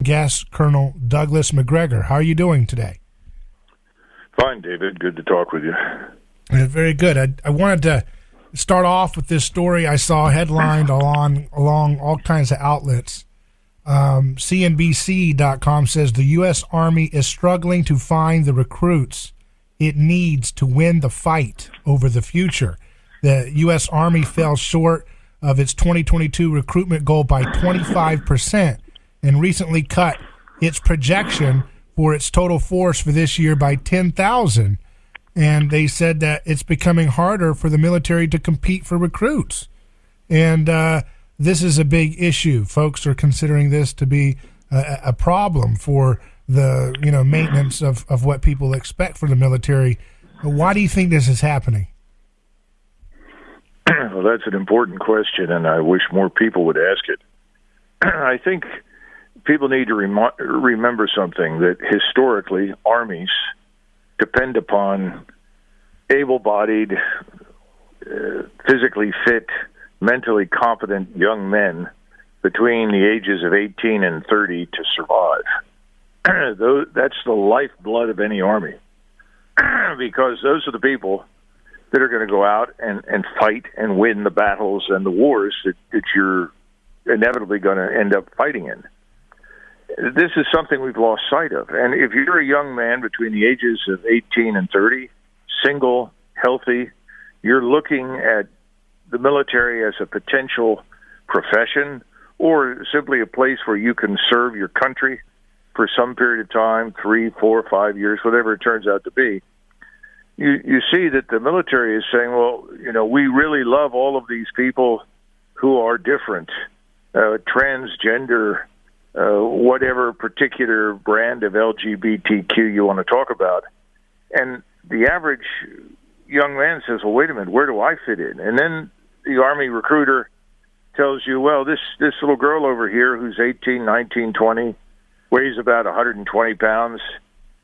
guest, Colonel Douglas McGregor. How are you doing today? Fine, David. Good to talk with you. Very good. I wanted to start off with this story I saw headlined along all kinds of outlets. CNBC.com says the U.S. Army is struggling to find the recruits it needs to win the fight over the future. The U.S. Army fell short of its 2022 recruitment goal by 25% and recently cut its projection for its total force for this year by 10,000. And they said that it's becoming harder for the military to compete for recruits. And this is a big issue. Folks are considering this to be a problem for the maintenance of what people expect from the military. Why do you think this is happening? Well, that's an important question, and I wish more people would ask it. I think people need to remember something, that historically armies depend upon able-bodied, physically fit, mentally competent young men between the ages of 18 and 30 to survive. That's the lifeblood of any army, because those are the people that are going to go out and fight and win the battles and the wars that you're inevitably going to end up fighting in. This is something we've lost sight of. And if you're a young man between the ages of 18 and 30, single, healthy, you're looking at the military as a potential profession or simply a place where you can serve your country for some period of time, 3, 4, 5 years, whatever it turns out to be. You see that the military is saying, well, we really love all of these people who are different, transgender, whatever particular brand of LGBTQ you want to talk about. And the average young man says, well, wait a minute, where do I fit in? And then the Army recruiter tells you, well, this little girl over here who's 18, 19, 20, weighs about 120 pounds.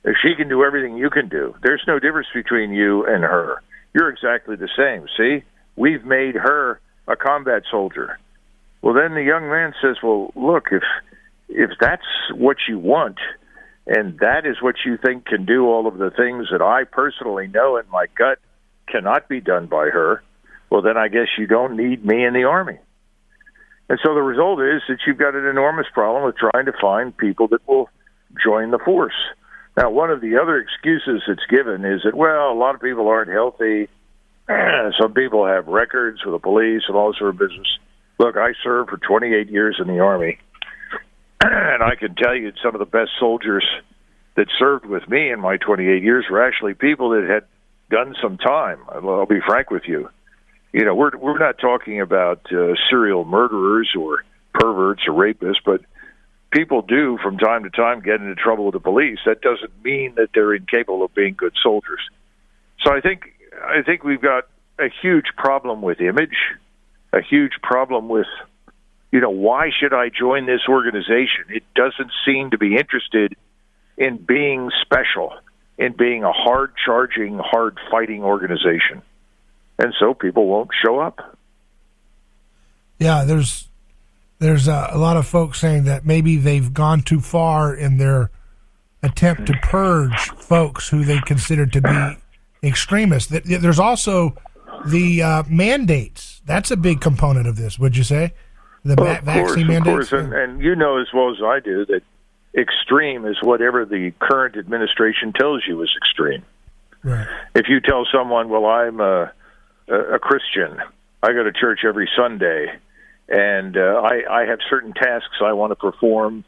If she can do everything you can do, there's no difference between you and her. You're exactly the same. See, we've made her a combat soldier. Well, then the young man says, well, look, if that's what you want, and that is what you think can do all of the things that I personally know in my gut cannot be done by her, well, then I guess you don't need me in the Army. And so the result is that you've got an enormous problem with trying to find people that will join the force. Now, one of the other excuses that's given is that, well, a lot of people aren't healthy. Some people have records with the police and all sort of business. Look, I served for 28 years in the Army, and I can tell you some of the best soldiers that served with me in my 28 years were actually people that had done some time. I'll be frank with you. We're not talking about serial murderers or perverts or rapists, but people do from time to time get into trouble with the police. That doesn't mean that they're incapable of being good soldiers. So I think we've got a huge problem with image, a huge problem with, why should I join this organization? It doesn't seem to be interested in being special, in being a hard-charging, hard-fighting organization. And so people won't show up. Yeah, there's a lot of folks saying that maybe they've gone too far in their attempt to purge folks who they consider to be extremists. There's also the mandates. That's a big component of this, would you say? The vaccine mandates? Of course, and you know as well as I do that extreme is whatever the current administration tells you is extreme. Right. If you tell someone, well, I'm a Christian, I go to church every Sunday, and I have certain tasks I want to perform,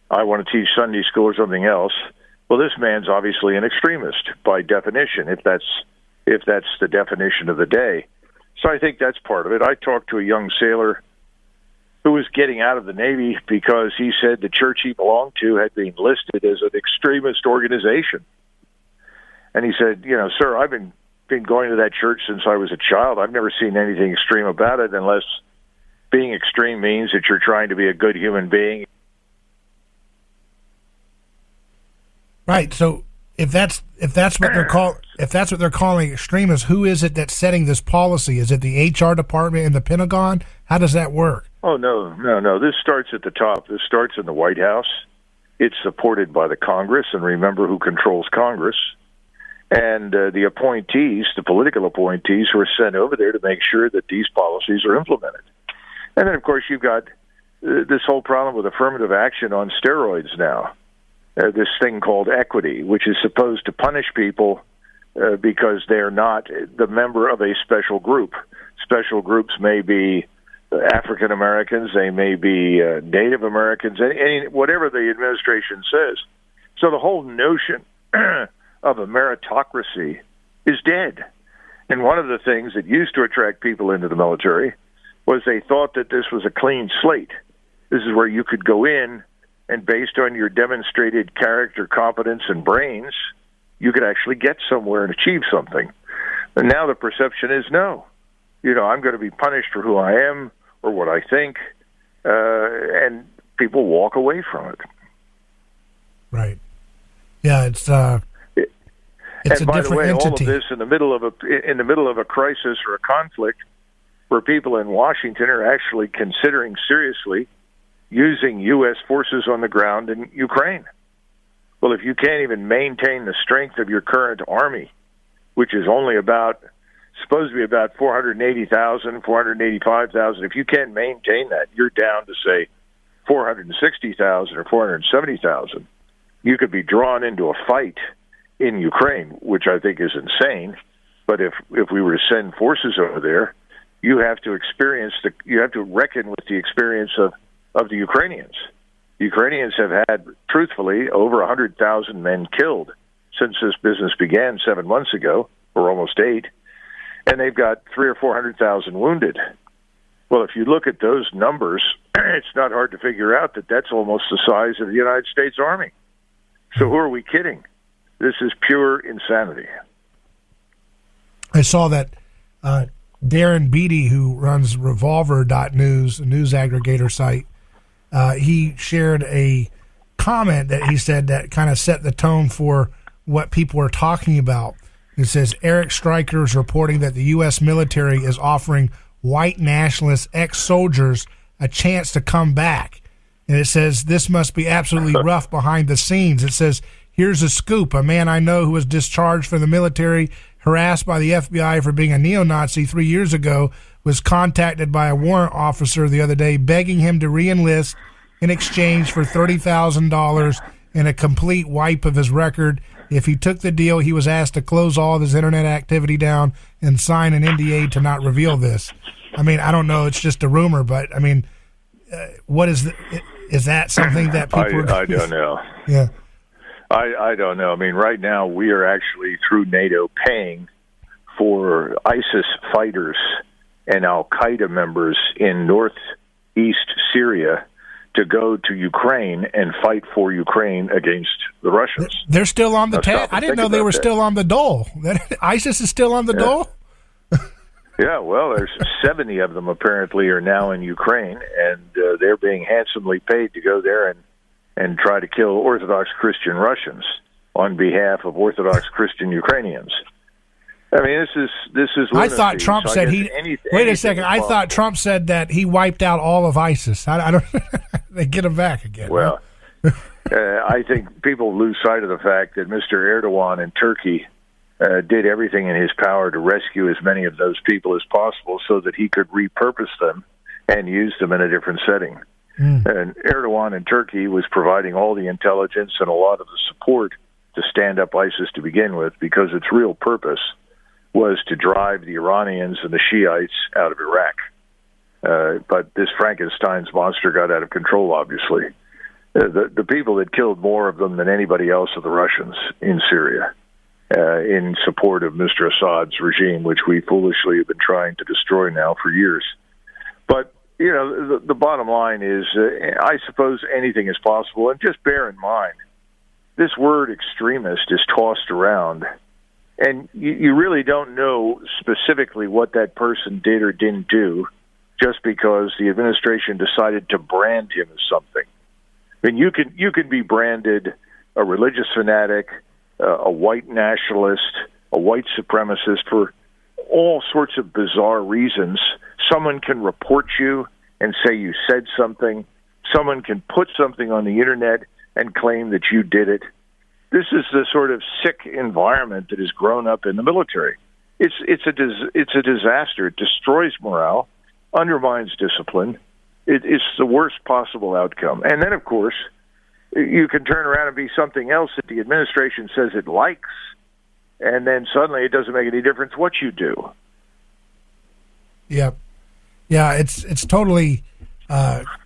I want to teach Sunday school or something else, well, this man's obviously an extremist by definition, if that's the definition of the day. So I think that's part of it. I talked to a young sailor who was getting out of the Navy because he said the church he belonged to had been listed as an extremist organization. And he said, sir, I've been going to that church since I was a child. I've never seen anything extreme about it, unless being extreme means that you're trying to be a good human being. Right. So if that's what they're calling extremists, who is it that's setting this policy? Is it the HR department in the Pentagon? How does that work? Oh, no. This starts at the top. This starts in the White House. It's supported by the Congress, and remember who controls Congress, and the appointees, the political appointees who are sent over there to make sure that these policies are implemented. And then, of course, you've got this whole problem with affirmative action on steroids now, this thing called equity, which is supposed to punish people because they're not the member of a special group. Special groups may be African Americans, they may be Native Americans, whatever the administration says. So the whole notion of a meritocracy is dead. And one of the things that used to attract people into the military was they thought that this was a clean slate. This is where you could go in, and based on your demonstrated character, competence, and brains, you could actually get somewhere and achieve something. And now the perception is no. I'm going to be punished for who I am or what I think, and people walk away from it. Right. Yeah, it's a and by different the way, entity. All of this in the middle of a crisis or a conflict, where people in Washington are actually considering seriously using U.S. forces on the ground in Ukraine. Well, if you can't even maintain the strength of your current army, which is only supposed to be about 480,000, 485,000, if you can't maintain that, you're down to, say, 460,000 or 470,000. You could be drawn into a fight in Ukraine, which I think is insane. But if we were to send forces over there, you have to reckon with the experience of the Ukrainians. The Ukrainians have had, truthfully, over 100,000 men killed since this business began 7 months ago, or almost 8, and they've got 300,000 or 400,000 wounded. Well, if you look at those numbers, it's not hard to figure out that that's almost the size of the United States Army. So who are we kidding? This is pure insanity. I saw that Darren Beatty, who runs Revolver.news, a news aggregator site, he shared a comment that he said that kind of set the tone for what people are talking about. It says, Eric Stryker is reporting that the U.S. military is offering white nationalist ex-soldiers a chance to come back. And it says, this must be absolutely rough behind the scenes. It says, here's a scoop. A man I know who was discharged from the military, harassed by the FBI for being a neo-Nazi 3 years ago, was contacted by a warrant officer the other day begging him to re-enlist in exchange for $30,000 and a complete wipe of his record. If he took the deal, he was asked to close all of his internet activity down and sign an NDA to not reveal this. I mean, I don't know. It's just a rumor, but I mean, what is that something that people I don't know. Yeah. I don't know. I mean, right now we are actually, through NATO, paying for ISIS fighters and Al-Qaeda members in northeast Syria to go to Ukraine and fight for Ukraine against the Russians. They're still on the tab. I didn't know they were still on the dole. ISIS is still on the dole? Yeah, well, there's 70 of them apparently are now in Ukraine, and they're being handsomely paid to go there and try to kill Orthodox Christian Russians on behalf of Orthodox Christian Ukrainians. I mean, this is lunacy. I thought Trump said wait a second. I thought Trump said that he wiped out all of ISIS. I don't. They get him back again. Well, I think people lose sight of the fact that Mr. Erdogan in Turkey did everything in his power to rescue as many of those people as possible so that he could repurpose them and use them in a different setting. And Erdogan in Turkey was providing all the intelligence and a lot of the support to stand up ISIS to begin with, because its real purpose was to drive the Iranians and the Shiites out of Iraq. But this Frankenstein's monster got out of control, obviously. The people that killed more of them than anybody else are the Russians in Syria, in support of Mr. Assad's regime, which we foolishly have been trying to destroy now for years. But, you know, the bottom line is, I suppose anything is possible. And just bear in mind, this word extremist is tossed around, and you really don't know specifically what that person did or didn't do just because the administration decided to brand him as something. I mean, you can be branded a religious fanatic, a white nationalist, a white supremacist for all sorts of bizarre reasons. Someone can report you and say you said something. Someone can put something on the internet and claim that you did it. This is the sort of sick environment that has grown up in the military. It's a disaster. It destroys morale, undermines discipline. It's the worst possible outcome. And then, of course, you can turn around and be something else that the administration says it likes, and then suddenly it doesn't make any difference what you do. Yeah, it's totally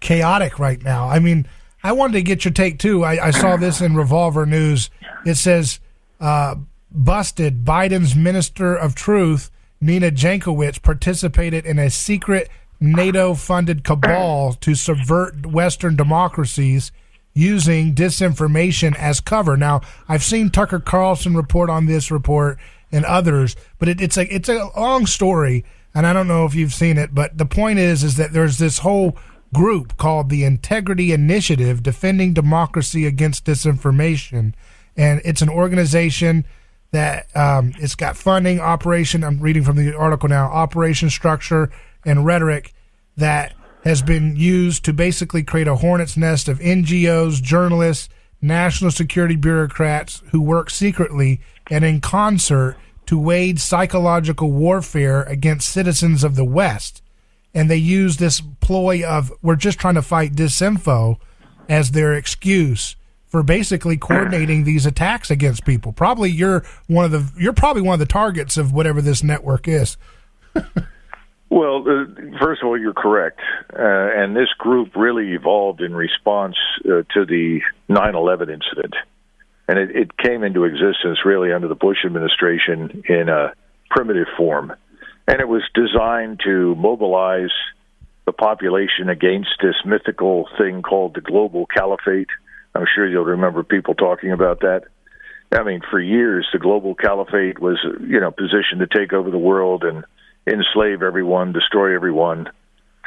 chaotic right now. I mean, I wanted to get your take too. I saw this in Revolver News. It says, busted, Biden's Minister of Truth, Nina Jankowicz, participated in a secret NATO-funded cabal to subvert Western democracies using disinformation as cover. Now, I've seen Tucker Carlson report on this report and others, but it's a long story, and I don't know if you've seen it, but the point is that there's this whole group called the Integrity Initiative Defending Democracy Against Disinformation, and it's an organization that it's got funding, operation, I'm reading from the article now, operation structure and rhetoric that has been used to basically create a hornet's nest of NGOs, journalists, national security bureaucrats who work secretly and in concert to wage psychological warfare against citizens of the West. And they use this ploy of, we're just trying to fight disinfo, as their excuse for basically coordinating these attacks against people. Probably you're probably one of the targets of whatever this network is. Well, first of all, you're correct. And this group really evolved in response to the 9/11 incident. And it came into existence really under the Bush administration in a primitive form. And it was designed to mobilize the population against this mythical thing called the global caliphate. I'm sure you'll remember people talking about that. I mean, for years, the global caliphate was, positioned to take over the world and enslave everyone, destroy everyone.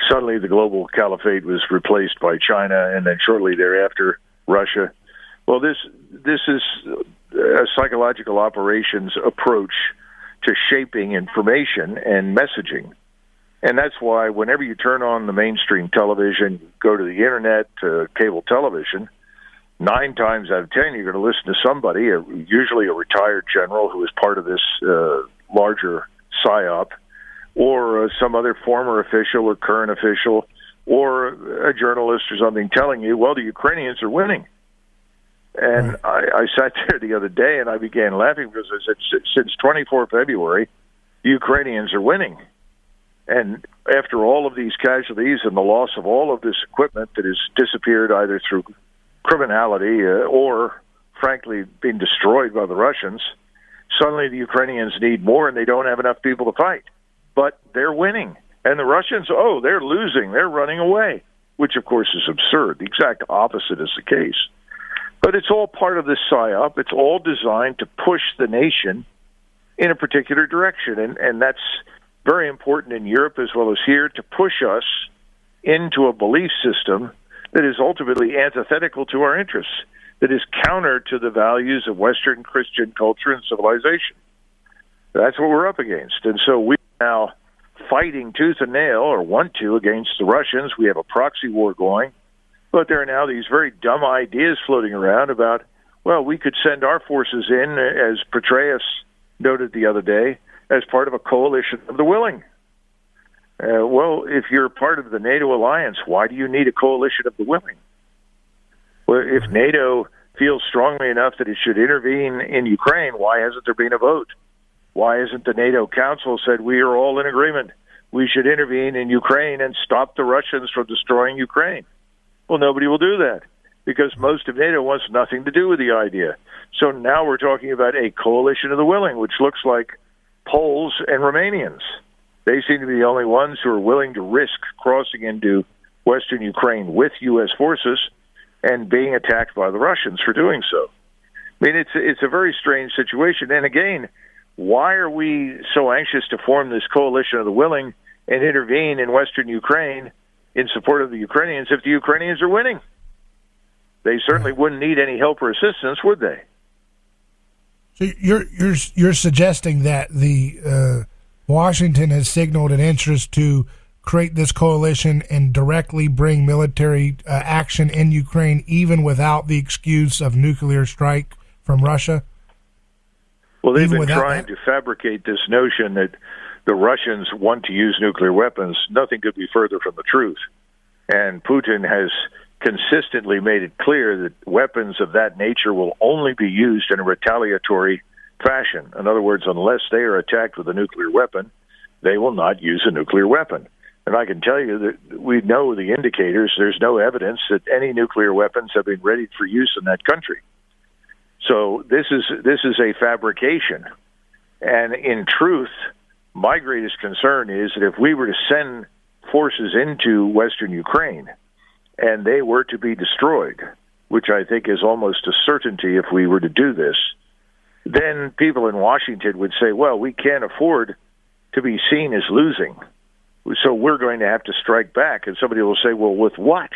Suddenly, the global caliphate was replaced by China, and then shortly thereafter, Russia. Well, this is a psychological operations approach to shaping information and messaging. And that's why whenever you turn on the mainstream television, go to the internet, cable television, 9 times out of 10, you're going to listen to somebody, usually a retired general who is part of this larger PSYOP, or some other former official or current official, or a journalist or something telling you, well, the Ukrainians are winning. And I sat there the other day and I began laughing because I said, since 24 February, the Ukrainians are winning. And after all of these casualties and the loss of all of this equipment that has disappeared either through criminality or, frankly, being destroyed by the Russians, suddenly the Ukrainians need more and they don't have enough people to fight. But they're winning. And the Russians, they're losing. They're running away, which, of course, is absurd. The exact opposite is the case. But it's all part of this PSYOP. It's all designed to push the nation in a particular direction. And that's very important in Europe as well as here, to push us into a belief system that is ultimately antithetical to our interests, that is counter to the values of Western Christian culture and civilization. That's what we're up against. And so we're now fighting tooth and nail, or want to, against the Russians. We have a proxy war going. But there are now these very dumb ideas floating around about, well, we could send our forces in, as Petraeus noted the other day, as part of a coalition of the willing. Well, if you're part of the NATO alliance, why do you need a coalition of the willing? Well, if NATO feels strongly enough that it should intervene in Ukraine, why hasn't there been a vote? Why hasn't the NATO Council said we are all in agreement? We should intervene in Ukraine and stop the Russians from destroying Ukraine. Well, nobody will do that because most of NATO wants nothing to do with the idea. So now we're talking about a coalition of the willing, which looks like Poles and Romanians. They seem to be the only ones who are willing to risk crossing into Western Ukraine with U.S. forces and being attacked by the Russians for doing so. I mean, it's a very strange situation. And again, why are we so anxious to form this coalition of the willing and intervene in Western Ukraine in support of the Ukrainians if the Ukrainians are winning? They certainly wouldn't need any help or assistance, would they? So you're suggesting that the Washington has signaled an interest to create this coalition and directly bring military action in Ukraine, even without the excuse of nuclear strike from Russia? Well, they've been trying to fabricate this notion that the Russians want to use nuclear weapons. Nothing could be further from the truth. And Putin has consistently made it clear that weapons of that nature will only be used in a retaliatory fashion. In other words, unless they are attacked with a nuclear weapon, they will not use a nuclear weapon. And I can tell you that we know the indicators. There's no evidence that any nuclear weapons have been readied for use in that country. So this is a fabrication. And in truth, my greatest concern is that if we were to send forces into Western Ukraine and they were to be destroyed, which I think is almost a certainty if we were to do this, then people in Washington would say, well, we can't afford to be seen as losing, so we're going to have to strike back. And somebody will say, well, with what?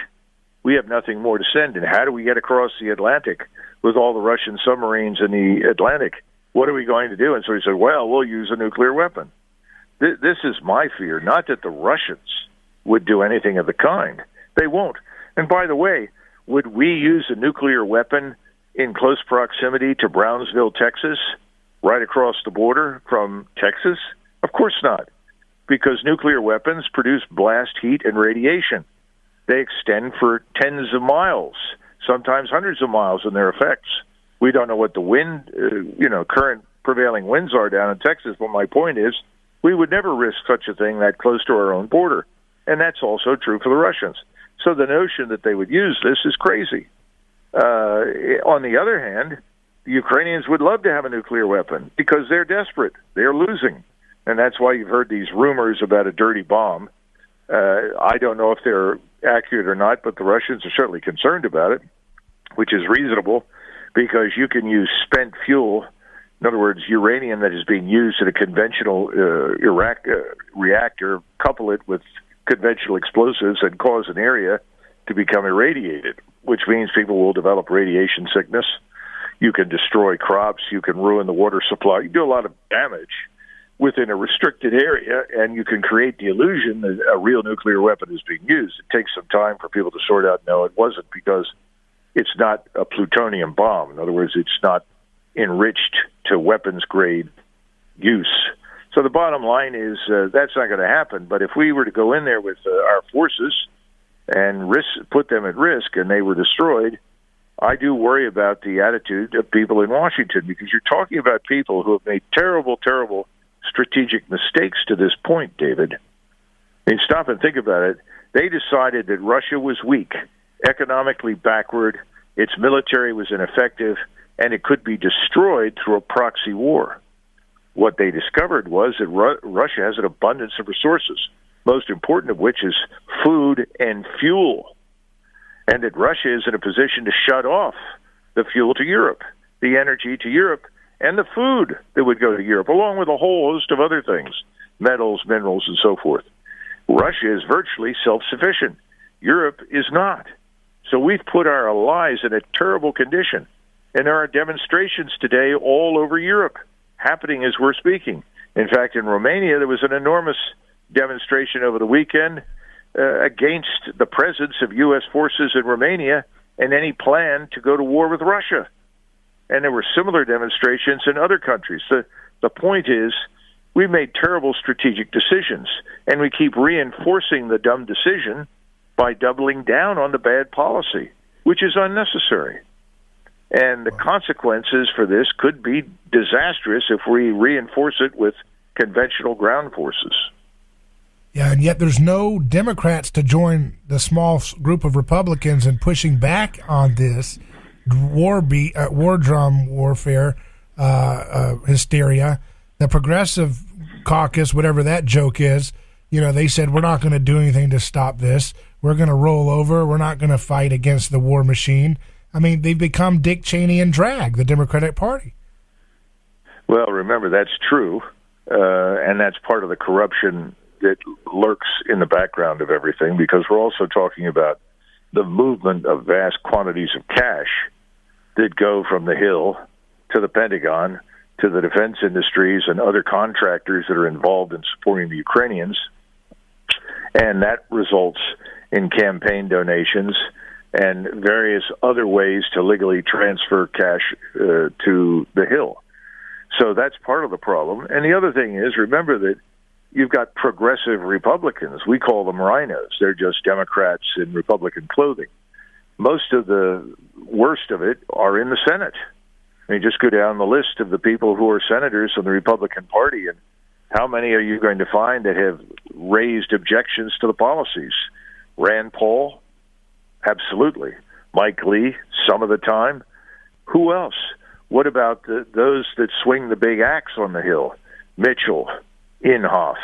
We have nothing more to send. And how do we get across the Atlantic with all the Russian submarines in the Atlantic? What are we going to do? And so he said, well, we'll use a nuclear weapon. This is my fear, not that the Russians would do anything of the kind. They won't. And by the way, would we use a nuclear weapon in close proximity to Brownsville, Texas, right across the border from Texas? Of course not, because nuclear weapons produce blast heat and radiation. They extend for tens of miles, sometimes hundreds of miles in their effects. We don't know what the wind, current prevailing winds are down in Texas, but my point is we would never risk such a thing that close to our own border. And that's also true for the Russians. So the notion that they would use this is crazy. On the other hand, the Ukrainians would love to have a nuclear weapon because they're desperate. They're losing. And that's why you've heard these rumors about a dirty bomb. I don't know if they're accurate or not, but the Russians are certainly concerned about it, which is reasonable because you can use spent fuel, in other words, uranium that is being used in a conventional reactor, couple it with conventional explosives and cause an area to become irradiated, which means people will develop radiation sickness. You can destroy crops. You can ruin the water supply. You do a lot of damage within a restricted area, and you can create the illusion that a real nuclear weapon is being used. It takes some time for people to sort out, no, it wasn't, because it's not a plutonium bomb. In other words, it's not enriched to weapons-grade use. So the bottom line is that's not going to happen. But if we were to go in there with our forces and put them at risk and they were destroyed, I do worry about the attitude of people in Washington, because you're talking about people who have made terrible, terrible strategic mistakes to this point, David. I mean, stop and think about it. They decided that Russia was weak, economically backward, its military was ineffective, and it could be destroyed through a proxy war. What they discovered was that Russia has an abundance of resources, most important of which is food and fuel, and that Russia is in a position to shut off the fuel to Europe, the energy to Europe, and the food that would go to Europe, along with a whole host of other things, metals, minerals, and so forth. Russia is virtually self-sufficient. Europe is not. So we've put our allies in a terrible condition. And there are demonstrations today all over Europe happening as we're speaking. In fact, in Romania, there was an enormous demonstration over the weekend against the presence of U.S. forces in Romania and any plan to go to war with Russia. And there were similar demonstrations in other countries. The point is, we've made terrible strategic decisions, and we keep reinforcing the dumb decision by doubling down on the bad policy, which is unnecessary. And the consequences for this could be disastrous if we reinforce it with conventional ground forces. Yeah, and yet there's no Democrats to join the small group of Republicans in pushing back on this war drum warfare hysteria. The Progressive Caucus, whatever that joke is, they said, we're not going to do anything to stop this. We're going to roll over. We're not going to fight against the war machine. I mean, they've become Dick Cheney and drag, the Democratic Party. Well, remember, that's true, and that's part of the corruption that lurks in the background of everything, because we're also talking about the movement of vast quantities of cash that go from the Hill to the Pentagon to the defense industries and other contractors that are involved in supporting the Ukrainians. And that results in campaign donations and various other ways to legally transfer cash to the Hill. So that's part of the problem. And the other thing is, remember that you've got progressive Republicans. We call them rhinos. They're just Democrats in Republican clothing. Most of the worst of it are in the Senate. I mean, just go down the list of the people who are senators from the Republican Party, and how many are you going to find that have raised objections to the policies? Rand Paul? Absolutely. Mike Lee? Some of the time. Who else? What about those that swing the big axe on the Hill? Mitchell, Inhofe,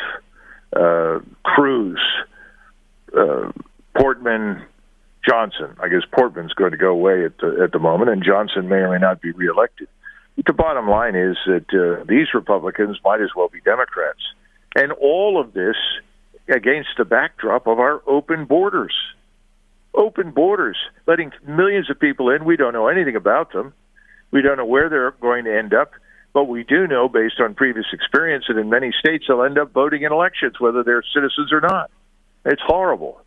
Cruz, Portman, Johnson. I guess Portman's going to go away at the moment, and Johnson may or may not be reelected. The bottom line is that these Republicans might as well be Democrats. And all of this against the backdrop of our open borders. Open borders, letting millions of people in. We don't know anything about them. We don't know where they're going to end up. But we do know, based on previous experience, that in many states they'll end up voting in elections, whether they're citizens or not. It's horrible.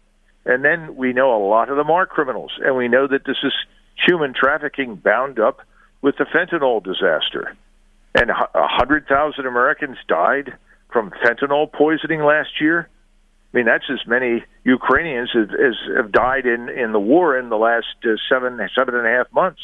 And then we know a lot of them are criminals. And we know that this is human trafficking bound up with the fentanyl disaster. And 100,000 Americans died from fentanyl poisoning last year. I mean, that's as many Ukrainians as have died in the war in the last 7.5 months.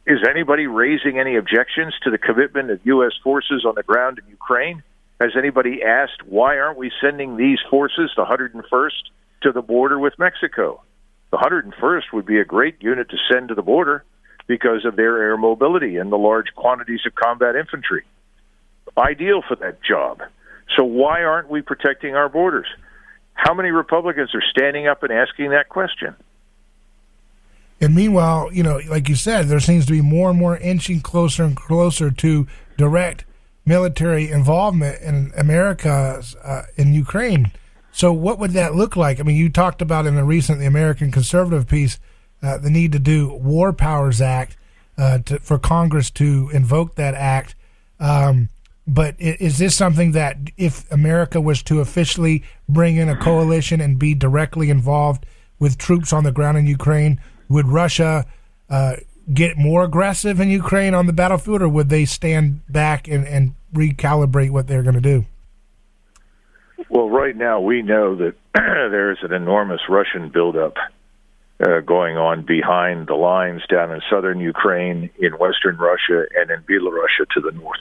Is anybody raising any objections to the commitment of U.S. forces on the ground in Ukraine? Has anybody asked, why aren't we sending these forces, the 101st, to the border with Mexico? The 101st would be a great unit to send to the border because of their air mobility and the large quantities of combat infantry. Ideal for that job. So why aren't we protecting our borders? How many Republicans are standing up and asking that question? And meanwhile, like you said, there seems to be more and more inching closer and closer to direct military involvement in America, in Ukraine. So what would that look like? I mean, you talked about in the recent American Conservative piece the need to do War Powers Act for Congress to invoke that act. But is this something that if America was to officially bring in a coalition and be directly involved with troops on the ground in Ukraine, would Russia get more aggressive in Ukraine on the battlefield, or would they stand back and recalibrate what they're going to do? Well, right now we know that there's an enormous Russian buildup going on behind the lines down in southern Ukraine, in western Russia, and in Belarus to the north.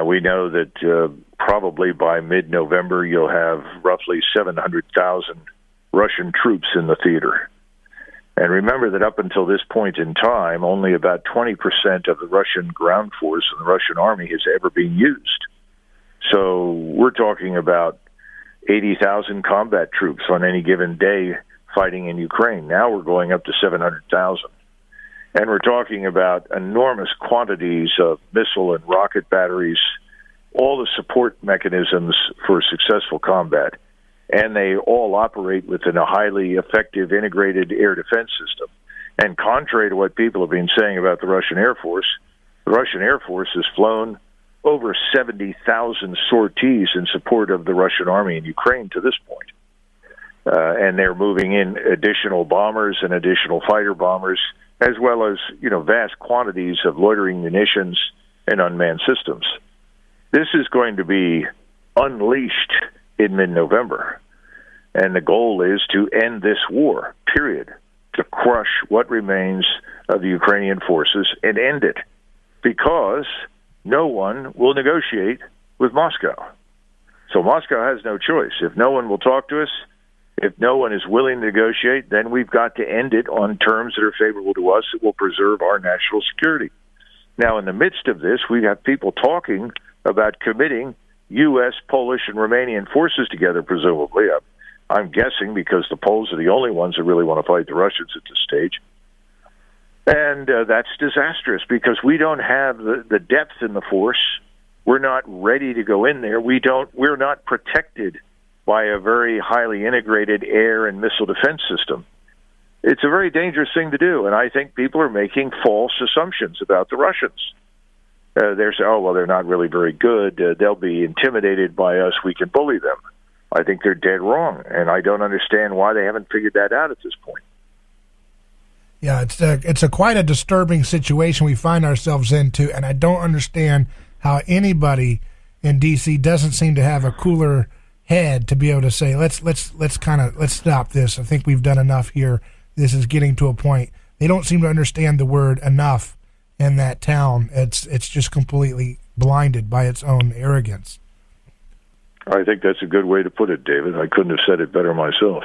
We know that probably by mid-November you'll have roughly 700,000 Russian troops in the theater. And remember that up until this point in time, only about 20% of the Russian ground force and the Russian army has ever been used. So we're talking about 80,000 combat troops on any given day fighting in Ukraine. Now we're going up to 700,000. And we're talking about enormous quantities of missile and rocket batteries, all the support mechanisms for successful combat. And they all operate within a highly effective integrated air defense system. And contrary to what people have been saying about the Russian Air Force has flown over 70,000 sorties in support of the Russian army in Ukraine to this point. And they're moving in additional bombers and additional fighter bombers, as well as, vast quantities of loitering munitions and unmanned systems. This is going to be unleashed in mid-November. And the goal is to end this war, period, to crush what remains of the Ukrainian forces and end it, because no one will negotiate with Moscow. So Moscow has no choice. If no one will talk to us, if no one is willing to negotiate, then we've got to end it on terms that are favorable to us that will preserve our national security. Now, in the midst of this, we have people talking about committing U.S., Polish, and Romanian forces together, presumably. I'm guessing because the Poles are the only ones that really want to fight the Russians at this stage. And that's disastrous because we don't have the depth in the force. We're not ready to go in there. We're not protected by a very highly integrated air and missile defense system. It's a very dangerous thing to do, and I think people are making false assumptions about the Russians. They're saying, they're not really very good. They'll be intimidated by us. We can bully them. I think they're dead wrong, and I don't understand why they haven't figured that out at this point. Yeah, it's a quite a disturbing situation we find ourselves into, and I don't understand how anybody in D.C. doesn't seem to have a cooler head to be able to say, let's stop this. I think we've done enough here. This is getting to a point. They don't seem to understand the word enough in that town. It's just completely blinded by its own arrogance. I think that's a good way to put it, David. I couldn't have said it better myself.